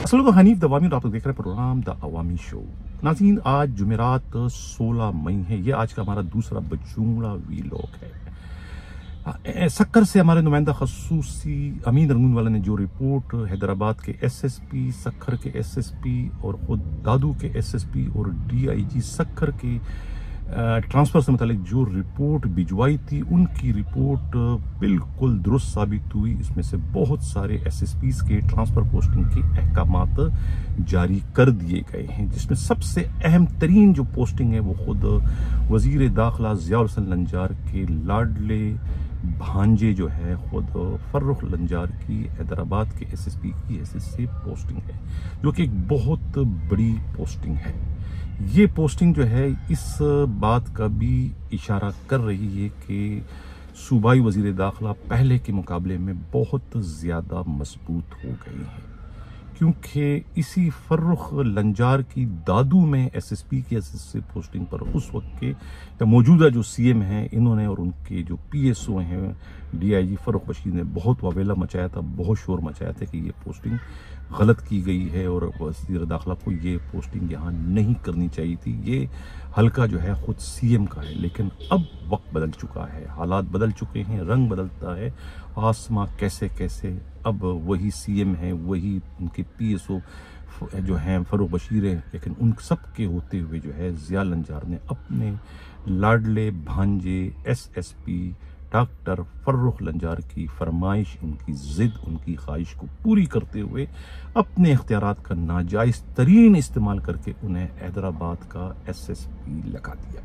अस्सलाम हनीफ दवामी, आप देख रहे हैं प्रोग्राम द अवामी शो। नाज़रीन, आज जुमेरात 16 मई है। ये आज का हमारा दूसरा बजूंगड़ा वीलॉग है। सक्कर से हमारे नुमाइंदा खसूसी अमीन रंगूनवाला ने जो रिपोर्ट हैदराबाद के एसएसपी, सक्खर के एसएसपी और खुद दादू के एसएसपी और डीआईजी सक्खर के ट्रांसफर से मुतालिक जो रिपोर्ट भिजवाई थी, उनकी रिपोर्ट बिल्कुल दुरुस्त साबित हुई। इसमें से बहुत सारे एसएसपीज के ट्रांसफर पोस्टिंग के अहकामात जारी कर दिए गए हैं, जिसमें सबसे अहम तरीन जो पोस्टिंग है वो खुद वजीर दाखिला ज़ियाउल हसन लंजार के लाडले भांजे जो है खुद फर्रुख लंजार की हैदराबाद के एसएसपी की हैसियत से पोस्टिंग है, जो कि एक बहुत बड़ी पोस्टिंग है। ये पोस्टिंग जो है इस बात का भी इशारा कर रही है कि सूबाई वजीर दाखिला पहले के मुकाबले में बहुत ज़्यादा मजबूत हो गए हैं, क्योंकि इसी फर्रुख लंजार की दादू में एसएसपी की से पोस्टिंग पर उस वक्त के या मौजूदा जो सीएम हैं, इन्होंने और उनके जो पीएसओ हैं डीआईजी फर्रुख बशीर ने बहुत वावेला मचाया था, बहुत शोर मचाया था कि ये पोस्टिंग गलत की गई है और वज़ीर दाखिला को ये पोस्टिंग यहाँ नहीं करनी चाहिए थी। ये हल्का जो है खुद सीएम का है, लेकिन अब वक्त बदल चुका है, हालात बदल चुके हैं, रंग बदलता है, आसमां कैसे कैसे अब वही सीएम है, वही उनके पीएसओ जो हैं फर्रुख बशीर है, लेकिन उन सब के होते हुए जो है ज़िया लंजार ने अपने लाडले भांजे एसएसपी डॉक्टर फर्रुख लंजार की फरमाइश, उनकी जिद, उनकी ख्वाहिश को पूरी करते हुए अपने इख्तियारात का नाजायज़ तरीन इस्तेमाल करके उन्हें हैदराबाद का एसएसपी लगा दिया।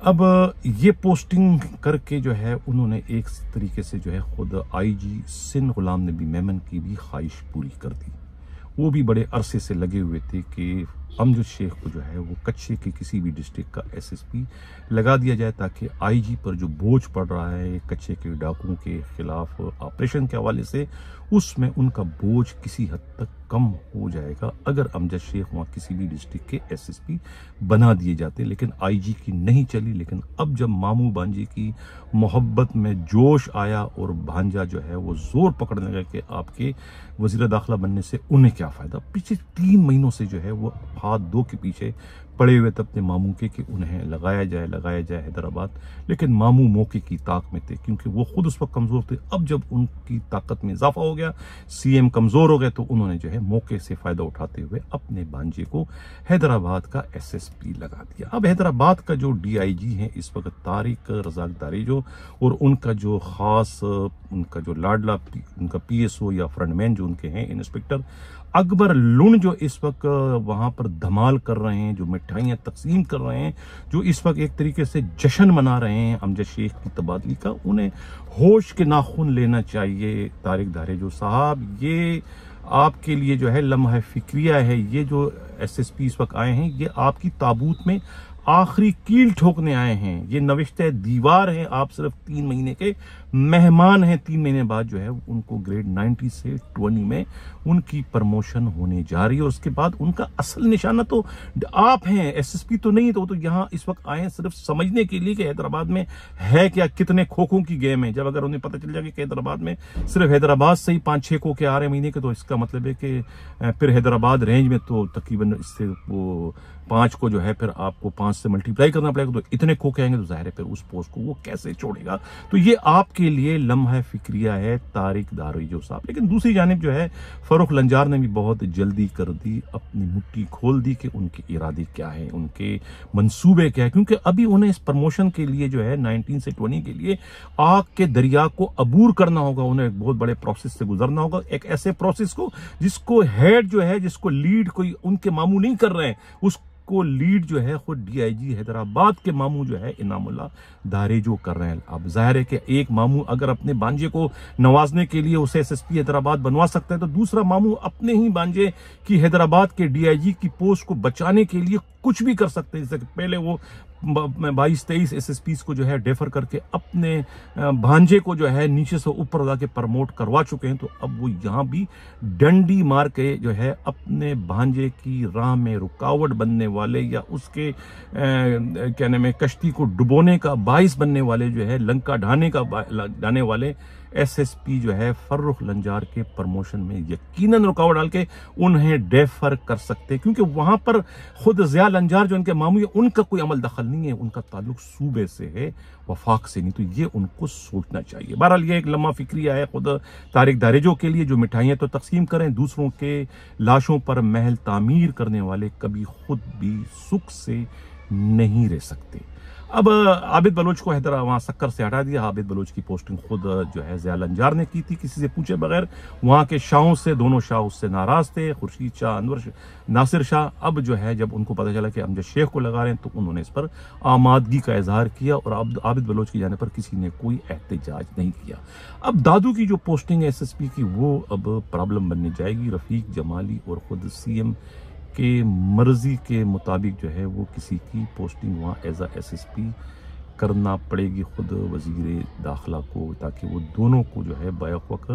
अब ये पोस्टिंग करके जो है उन्होंने एक तरीके से जो है खुद आईजी सिंध गुलाम नबी मेमन की भी ख्वाहिश पूरी कर दी। वो भी बड़े अरसे से लगे हुए थे कि अमजद शेख को जो है वो कच्चे के किसी भी डिस्ट्रिक्ट का एसएसपी लगा दिया जाए, ताकि आईजी पर जो बोझ पड़ रहा है कच्चे के डाकुओं के खिलाफ ऑपरेशन के हवाले से, उसमें उनका बोझ किसी हद तक कम हो जाएगा अगर अमजद शेख वहाँ किसी भी डिस्ट्रिक्ट के एसएसपी बना दिए जाते। लेकिन आईजी की नहीं चली। लेकिन अब जब मामू भांजे की मोहब्बत में जोश आया और भांजा जो है वो जोर पकड़ने लगा कि आपके वज़ीर दाखिला बनने से उन्हें क्या फ़ायदा, पिछले 3 महीनों से जो है वो हाथ दो के पीछे पड़े हुए थे अपने मामू के कि उन्हें लगाया जाए हैदराबाद। लेकिन मामू मौके की ताक में थे, क्योंकि वो खुद उस वक्त कमज़ोर थे। अब जब उनकी ताकत में इजाफा हो गया, सीएम कमज़ोर हो गए, तो उन्होंने जो है मौके से फ़ायदा उठाते हुए अपने भांजे को हैदराबाद का एसएसपी लगा दिया। अब हैदराबाद का जो डीआईजी है इस वक्त तारिक रज़ाक दारेजो, और उनका जो ख़ास उनका जो लाडला उनका पीएसओ या फ्रंटमैन जो उनके हैं इंस्पेक्टर अकबर लुन, जो इस वक्त वहां पर धमाल कर रहे हैं, जो मिठाइयाँ तकसीम कर रहे हैं, जो इस वक्त एक तरीके से जश्न मना रहे हैं अमजद शेख की तबादली का, उन्हें होश के नाखून लेना चाहिए। तारिक दारेजो साहब, ये आपके लिए जो है लम्हा फिक्रिया है। ये जो एसएसपी इस वक्त आए हैं, ये आपकी ताबूत में आखिरी कील ठोकने आए हैं। ये नविश्ते दीवार है, आप सिर्फ 3 महीने के मेहमान हैं। 3 महीने बाद जो है उनको ग्रेड 90 से 20 में उनकी प्रमोशन होने जा रही है, और उसके बाद उनका असल निशाना तो आप हैं, एसएसपी तो नहीं। तो यहाँ इस वक्त आए हैं सिर्फ समझने के लिए कि हैदराबाद में है क्या, कितने खोखों की गेम है। जब अगर उन्हें पता चल जाए कि हैदराबाद में सिर्फ हैदराबाद से ही 5-6 खोखे आ रहे महीने के, तो इसका मतलब है कि फिर हैदराबाद रेंज में तो तकरीबन इससे वो 5 को जो है फिर आपको 5 से मल्टीप्लाई करना पड़ेगा, तो इतने खोखे आएंगे, तो जाहिर है फिर उस पोस्ट को वो कैसे छोड़ेगा। तो ये आपके लिए लम्हा फिक्रिया है तारिक दारेजो साहब। लेकिन दूसरी जानिब जो है फर्रुख लंजार ने भी बहुत जल्दी कर दी, अपनी मुट्ठी खोल दी कि उनके इरादे क्या है, उनके मंसूबे क्या है, क्योंकि अभी उन्हें इस प्रमोशन के लिए जो है 19 से 20 के लिए आग के दरिया को अबूर करना होगा। उन्हें एक बहुत बड़े प्रोसेस से गुजरना होगा, एक ऐसे प्रोसेस को जिसको हेड जो है, जिसको लीड कोई उनके मामू नहीं कर रहे हैं, को लीड जो है खुद डीआईजी हैदराबाद के मामू जो है इनामुल्लाह दारेजो कर रहे हैं। अब जाहिर है कि एक मामू अगर अपने भांजे को नवाजने के लिए उसे एसएसपी हैदराबाद बनवा सकता है, तो दूसरा मामू अपने ही भांजे की हैदराबाद के डीआईजी की पोस्ट को बचाने के लिए कुछ भी कर सकते हैं। जैसे पहले वो 22-23 एसएसपीज को जो है डेफर करके अपने भांजे को जो है नीचे से ऊपर जाके प्रमोट करवा चुके हैं, तो अब वो यहाँ भी डंडी मार के जो है अपने भांजे की राह में रुकावट बनने वाले या उसके कहने में कश्ती को डुबोने का बाइस बनने वाले जो है लंका ढाने वाले एसएसपी जो है फर्रुख लंजार के प्रमोशन में यकीनन रुकावट डाल के उन्हें डेफर कर सकते हैं, क्योंकि वहां पर खुद ज़िया लंजार जो उनके मामू है उनका कोई अमल दखल नहीं है, उनका ताल्लुक सूबे से है, वफाक से नहीं। तो ये उनको सोचना चाहिए। बहरहाल ये एक लम्हा फिक्रिया है खुद तारिक दारेजो के लिए, जो मिठाइयाँ तो तकसीम करें, दूसरों के लाशों पर महल तामीर करने वाले कभी खुद भी सुख से नहीं रह सकते। अब आबिद बलोच को हैदराबाद वहाँ सक्कर से हटा दिया। आबिद बलोच की पोस्टिंग खुद जो है ज़िया लंजार ने की थी, किसी से पूछे बगैर। वहाँ के शाहों से, दोनों शाह उससे नाराज थे, खुर्शीद शाह, अनवर नासिर शाह। अब जो है जब उनको पता चला कि अमजद शेख को लगा रहे हैं, तो उन्होंने इस पर आमादगी का इजहार किया और अब आबिद बलोच के जाने पर किसी ने कोई एहतजाज नहीं किया। अब दादू की जो पोस्टिंग है एसएसपी की, वो अब प्रॉब्लम बनने जाएगी। रफीक जमाली और खुद सीएम के मर्जी के मुताबिक जो है वो किसी की पोस्टिंग वहाँ एज अ एसएसपी करना पड़ेगी खुद वजीर दाखिला को, ताकि वो दोनों को जो है बैक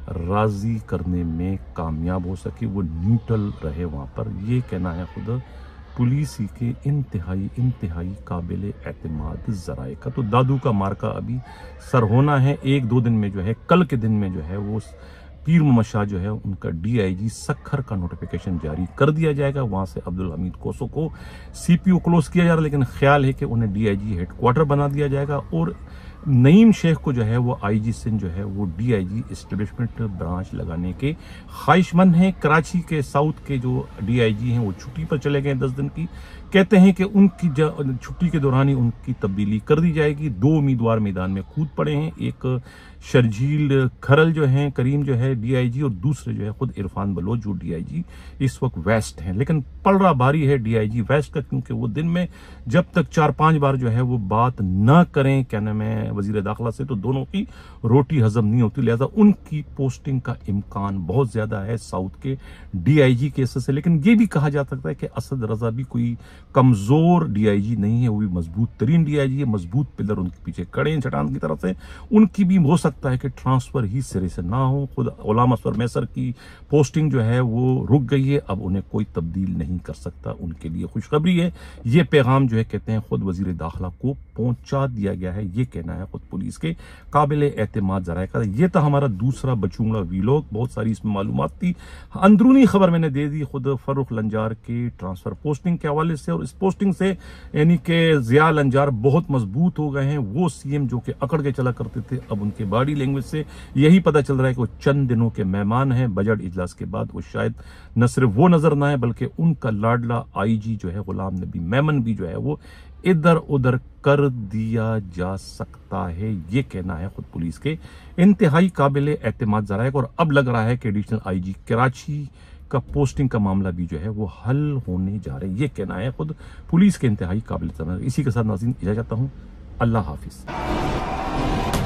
राजी करने में कामयाब हो सके, वो न्यूट्रल रहे वहाँ पर। ये कहना है खुद पुलिस ही के इंतहाई काबिल एतमाद ज़राए का। तो दादू का मार्का अभी सर होना है। 1-2 दिन में जो है, कल के दिन में जो है वो पीर मोहम्मद शाह जो है उनका डीआईजी सक्खर का नोटिफिकेशन जारी कर दिया जाएगा। वहां से अब्दुल हमीद कोसो को सीपीओ क्लोज किया जा रहा है, लेकिन ख्याल है कि उन्हें डीआईजी हेडक्वार्टर बना दिया जाएगा और नईम शेख को जो है वो आईजी सिंध जो है वो डीआईजी एस्टेब्लिशमेंट ब्रांच लगाने के ख्वाहिशमंद हैं। कराची के साउथ के जो डीआईजी हैं वो छुट्टी पर चले गए 10 दिन की। कहते हैं कि उनकी छुट्टी के दौरान ही उनकी तब्दीली कर दी जाएगी। 2 उम्मीदवार मैदान में कूद पड़े हैं, एक शर्जील खरल जो है, करीम जो है डीआईजी, और दूसरे जो है खुद इरफान बलोच जो डीआईजी इस वक्त वेस्ट हैं। लेकिन पलड़ा भारी है डीआईजी वेस्ट का, क्योंकि वो दिन में जब तक 4-5 बार जो है वो बात ना करें क्या नाम है वजीर दाखिला से, तो दोनों की रोटी हजम नहीं होती। लिहाजा उनकी पोस्टिंग का इम्कान बहुत ज्यादा है साउथ के डीआईजी केसेस से। लेकिन ये भी कहा जा सकता है कि असद रजा भी कोई कमजोर डीआईजी नहीं है, वो भी मजबूत तरीन डीआईजी है। मजबूत पिलर उनके पीछे खड़े हैं चट्टान की तरफ से। उनकी भी हो सकता है कि ट्रांसफर ही सिरे से ना हो। खुद गुलाम असगर मैसर की पोस्टिंग जो है वो रुक गई है, अब उन्हें कोई तब्दील नहीं कर सकता। उनके लिए खुशखबरी है। ये पैगाम जो है कहते हैं खुद वजीर दाखिला को पहुंचा दिया गया है। ये कहना है खुद पुलिस के काबिल एतमाद ज़राए का। ये था हमारा दूसरा बचूंगा वीलॉग। बहुत सारी इसमें मालूमात थी। अंदरूनी खबर मैंने दे दी खुद फर्रुख लंजार के ट्रांसफर पोस्टिंग के हवाले से, और इस पोस्टिंग से यानी कि ज़िया लंजार बहुत मजबूत हो गए हैं। वो सीएम जो कि अकड़ के चला करते थे, अब उनके बॉडी लैंग्वेज से यही पता चल रहा है कि वो चंद दिनों के मेहमान हैं। बजट इजलास के बाद वो शायद न सिर्फ वो नजर ना आए, बल्कि उनका लाडला आईजी जो है गुलाम नबी मेमन भी जो है वो इधर उधर कर दिया जा सकता है। ये कहना है खुद पुलिस के इंतहाई काबिल एतमाद ज़राए। और अब लग रहा है कि एडिशनल आईजी कराची का पोस्टिंग का मामला भी जो है वो हल होने जा रहा है। ये कहना है खुद पुलिस के इंतहाई काबिल एतमाद। इसी के साथ नाज़रीन इजाज़त चाहता हूँ। अल्लाह हाफिज।